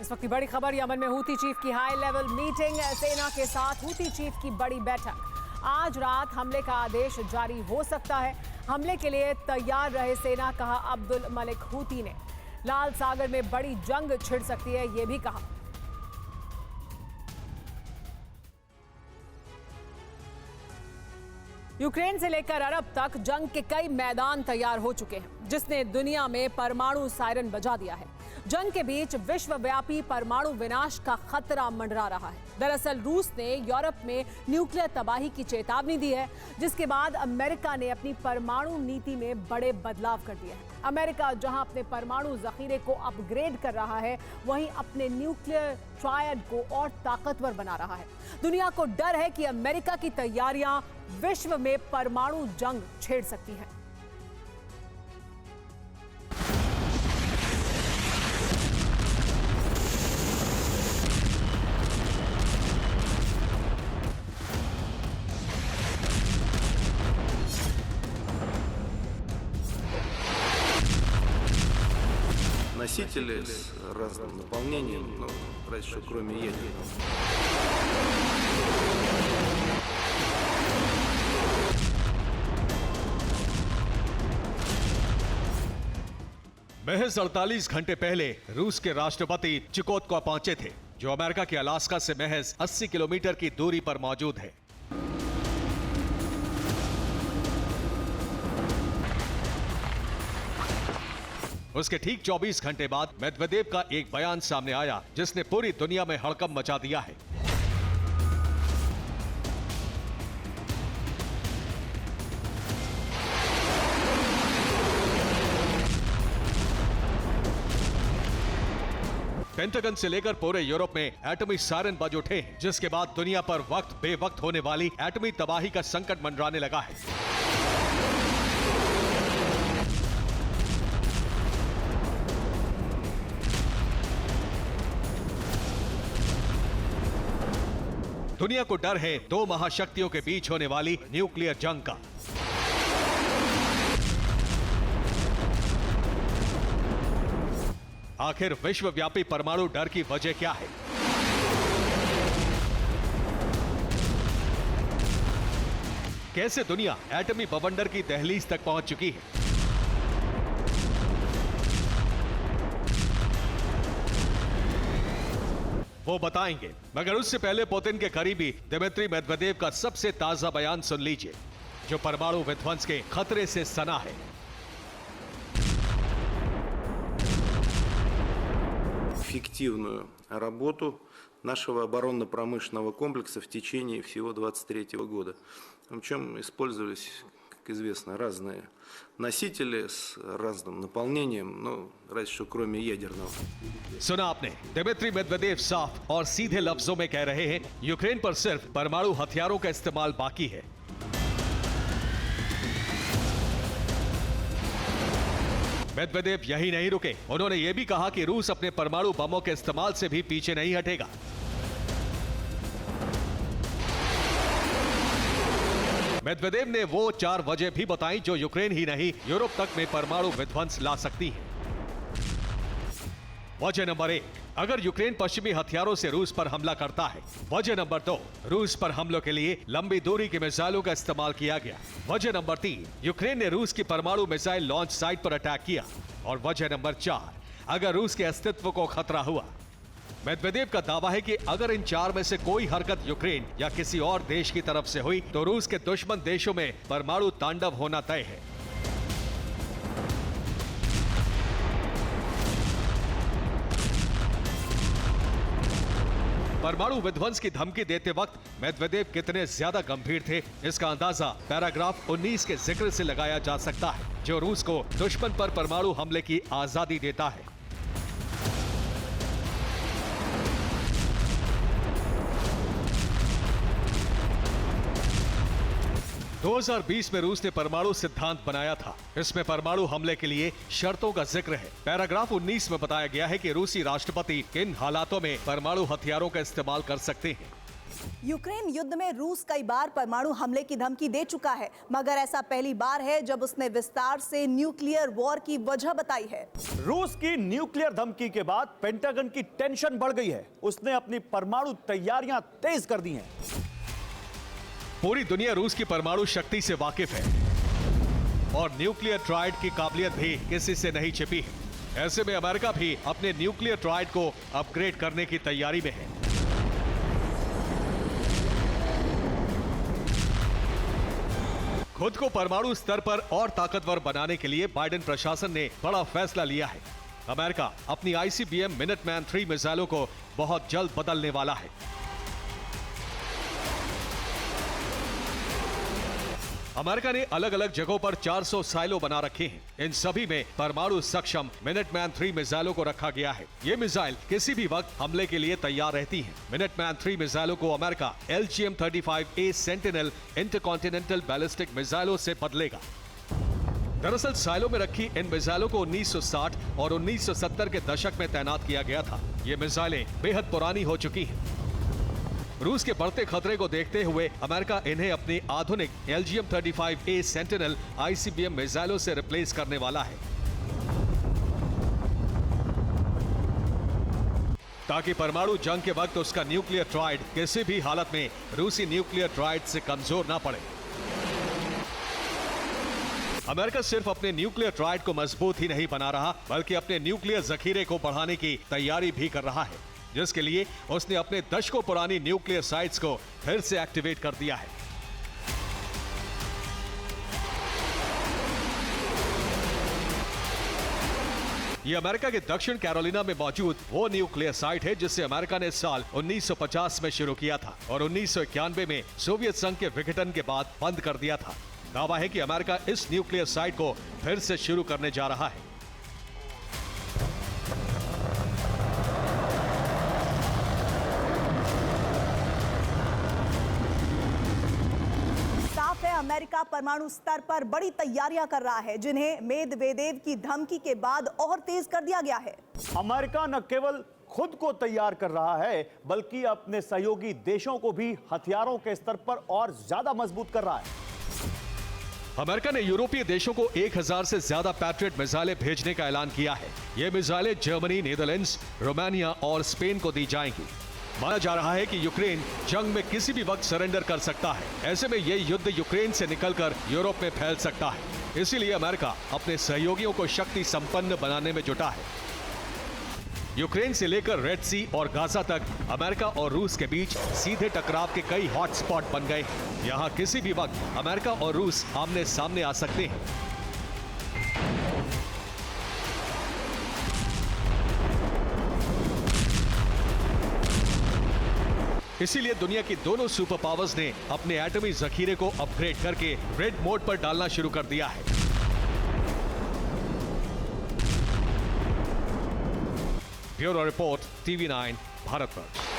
इस वक्त की बड़ी खबर, यमन में हूती चीफ की हाई लेवल मीटिंग, सेना के साथ हूती चीफ की बड़ी बैठक। आज रात हमले का आदेश जारी हो सकता है। हमले के लिए तैयार रहे सेना, कहा अब्दुल मलिक हूती ने। लाल सागर में बड़ी जंग छिड़ सकती है, यह भी कहा। यूक्रेन से लेकर अरब तक जंग के कई मैदान तैयार हो चुके हैं, जिसने दुनिया में परमाणु सायरन बजा दिया है। जंग के बीच विश्वव्यापी परमाणु विनाश का खतरा मंडरा रहा है। दरअसल रूस ने यूरोप में न्यूक्लियर तबाही की चेतावनी दी है, जिसके बाद अमेरिका ने अपनी परमाणु नीति में बड़े बदलाव कर दिए हैं। अमेरिका जहां अपने परमाणु जखीरे को अपग्रेड कर रहा है, वहीं अपने न्यूक्लियर ट्रायड को और ताकतवर बना रहा है। दुनिया को डर है कि अमेरिका की तैयारियां विश्व में परमाणु जंग छेड़ सकती हैं। Носители с разным наполнением, ну, разве что кроме ядерного. महज 48 घंटे पहले रूस के राष्ट्रपति चिकोत्का पहुंचे थे, जो अमेरिका के अलास्का से महज 80 किलोमीटर की दूरी पर मौजूद है। उसके ठीक 24 घंटे बाद मेदवेदेव का एक बयान सामने आया, जिसने पूरी दुनिया में हड़कंप मचा दिया है। पेंटागन से लेकर पूरे यूरोप में एटमी सायरन बज उठे हैं, जिसके बाद दुनिया पर वक्त बेवक्त होने वाली एटमी तबाही का संकट मंडराने लगा है। दुनिया को डर है दो महाशक्तियों के बीच होने वाली न्यूक्लियर जंग का। आखिर विश्वव्यापी परमाणु डर की वजह क्या है? कैसे दुनिया एटमी बवंडर की दहलीज तक पहुंच चुकी है? वो बताएंगे, मगर उससे पहले पुतिन के करीबी दिमित्री मेदवेदेव का सबसे ताजा बयान सुन लीजिए, जो परमाणु विध्वंस के खतरे से सना है। Эффективную работу нашего оборонно-промышленного комплекса в течение всего 2023 года. В чем использовались, как известно, разные носители с разным наполнением, ну, разве что кроме ядерного. सुना आपने, दिमित्री मेदवेदेव साफ और सीधे लफ्जों में कह रहे हैं, यूक्रेन पर सिर्फ परमाणु हथियारों का इस्तेमाल बाकी है। मेदवेदेव यही नहीं रुके, उन्होंने यह भी कहा कि रूस अपने परमाणु बमों के इस्तेमाल से भी पीछे नहीं हटेगा। मेदवेदेव ने वो 4 वजह भी बताई जो यूक्रेन ही नहीं यूरोप तक में परमाणु विध्वंस ला सकती है। वजह नंबर 1, अगर यूक्रेन पश्चिमी हथियारों से रूस पर हमला करता है। वजह नंबर 2, रूस पर हमलों के लिए लंबी दूरी के मिसाइलों का इस्तेमाल किया गया। वजह नंबर 3, यूक्रेन ने रूस की परमाणु मिसाइल लॉन्च साइट पर अटैक किया। और वजह नंबर 4, अगर रूस के अस्तित्व को खतरा हुआ। मेदवेदेव का दावा है कि अगर इन 4 में से कोई हरकत यूक्रेन या किसी और देश की तरफ से हुई, तो रूस के दुश्मन देशों में परमाणु तांडव होना तय है। परमाणु विध्वंस की धमकी देते वक्त मेदवेदेव कितने ज्यादा गंभीर थे, इसका अंदाजा पैराग्राफ 19 के जिक्र से लगाया जा सकता है, जो रूस को दुश्मन पर परमाणु हमले की आजादी देता है। 2020 में रूस ने परमाणु सिद्धांत बनाया था। इसमें परमाणु हमले के लिए शर्तों का जिक्र है। पैराग्राफ 19 में बताया गया है कि रूसी राष्ट्रपति किन हालातों में परमाणु हथियारों का इस्तेमाल कर सकते हैं। यूक्रेन युद्ध में रूस कई बार परमाणु हमले की धमकी दे चुका है, मगर ऐसा पहली बार है जब उसने विस्तार से न्यूक्लियर वॉर की वजह बताई है। रूस की न्यूक्लियर धमकी के बाद पेंटागन की टेंशन बढ़ गई है। उसने अपनी परमाणु तैयारियां तेज कर दी हैं। पूरी दुनिया रूस की परमाणु शक्ति से वाकिफ है और न्यूक्लियर ट्राइड की काबिलियत भी किसी से नहीं छिपी है। ऐसे में अमेरिका भी अपने न्यूक्लियर ट्राइड को अपग्रेड करने की तैयारी में है। खुद को परमाणु स्तर पर और ताकतवर बनाने के लिए बाइडेन प्रशासन ने बड़ा फैसला लिया है। अमेरिका अपनी आईसीबीएम मिनटमैन 3 मिसाइलों को बहुत जल्द बदलने वाला है। अमेरिका ने अलग अलग जगहों पर 400 साइलो बना रखे हैं। इन सभी में परमाणु सक्षम मिनटमैन 3 मिसाइलों को रखा गया है। ये मिसाइल किसी भी वक्त हमले के लिए तैयार रहती हैं। मिनटमैन 3 मिसाइलों को America LGM-35A sentinel intercontinental ballistic मिसाइलों से बदलेगा। दरअसल साइलो में रखी इन मिसाइलों को 1960 और 1970 के दशक में तैनात किया गया था। ये मिसाइलें बेहद पुरानी हो चुकी हैं। रूस के बढ़ते खतरे को देखते हुए अमेरिका इन्हें अपनी आधुनिक LGM-35A सेंटिनल ICBM मिसाइलों से रिप्लेस करने वाला है, ताकि परमाणु जंग के वक्त उसका न्यूक्लियर ट्राइड किसी भी हालत में रूसी न्यूक्लियर ट्राइड से कमजोर ना पड़े। अमेरिका सिर्फ अपने न्यूक्लियर ट्राइड को मजबूत ही नहीं बना रहा, बल्कि अपने न्यूक्लियर जखीरे को बढ़ाने की तैयारी भी कर रहा है, जिसके लिए उसने अपने दशकों पुरानी न्यूक्लियर साइट्स को फिर से एक्टिवेट कर दिया है। ये अमेरिका के दक्षिण कैरोलिना में मौजूद वो न्यूक्लियर साइट है जिसे अमेरिका ने साल 1950 में शुरू किया था और 1991 में सोवियत संघ के विघटन के बाद बंद कर दिया था। दावा है कि अमेरिका इस न्यूक्लियर साइट को फिर से शुरू करने जा रहा है। अमेरिका परमाणु स्तर पर बड़ी तैयारियां कर रहा है, जिन्हें मेदवेदेव की धमकी के बाद और तेज कर दिया गया है। अमेरिका न केवल खुद को तैयार कर रहा है, बल्कि अपने सहयोगी देशों को भी हथियारों के स्तर पर और ज्यादा मजबूत कर रहा है। अमेरिका ने यूरोपीय देशों को 1000 से ज्यादा पैट्रियट मिसाइलें भेजने का ऐलान किया है। ये मिसाइलें जर्मनी, नीदरलैंड्स, रोमानिया और स्पेन को दी जाएंगी। माना जा रहा है कि यूक्रेन जंग में किसी भी वक्त सरेंडर कर सकता है। ऐसे में यह युद्ध यूक्रेन से निकलकर यूरोप में फैल सकता है। इसीलिए अमेरिका अपने सहयोगियों को शक्ति संपन्न बनाने में जुटा है। यूक्रेन से लेकर रेड सी और गाजा तक अमेरिका और रूस के बीच सीधे टकराव के कई हॉटस्पॉट बन गए हैं। यहाँ किसी भी वक्त अमेरिका और रूस आमने सामने आ सकते हैं। इसीलिए दुनिया की दोनों सुपर पावर्स ने अपने एटमी जखीरे को अपग्रेड करके रेड मोड पर डालना शुरू कर दिया है। Bureau report, TV9 Bharatvarsh.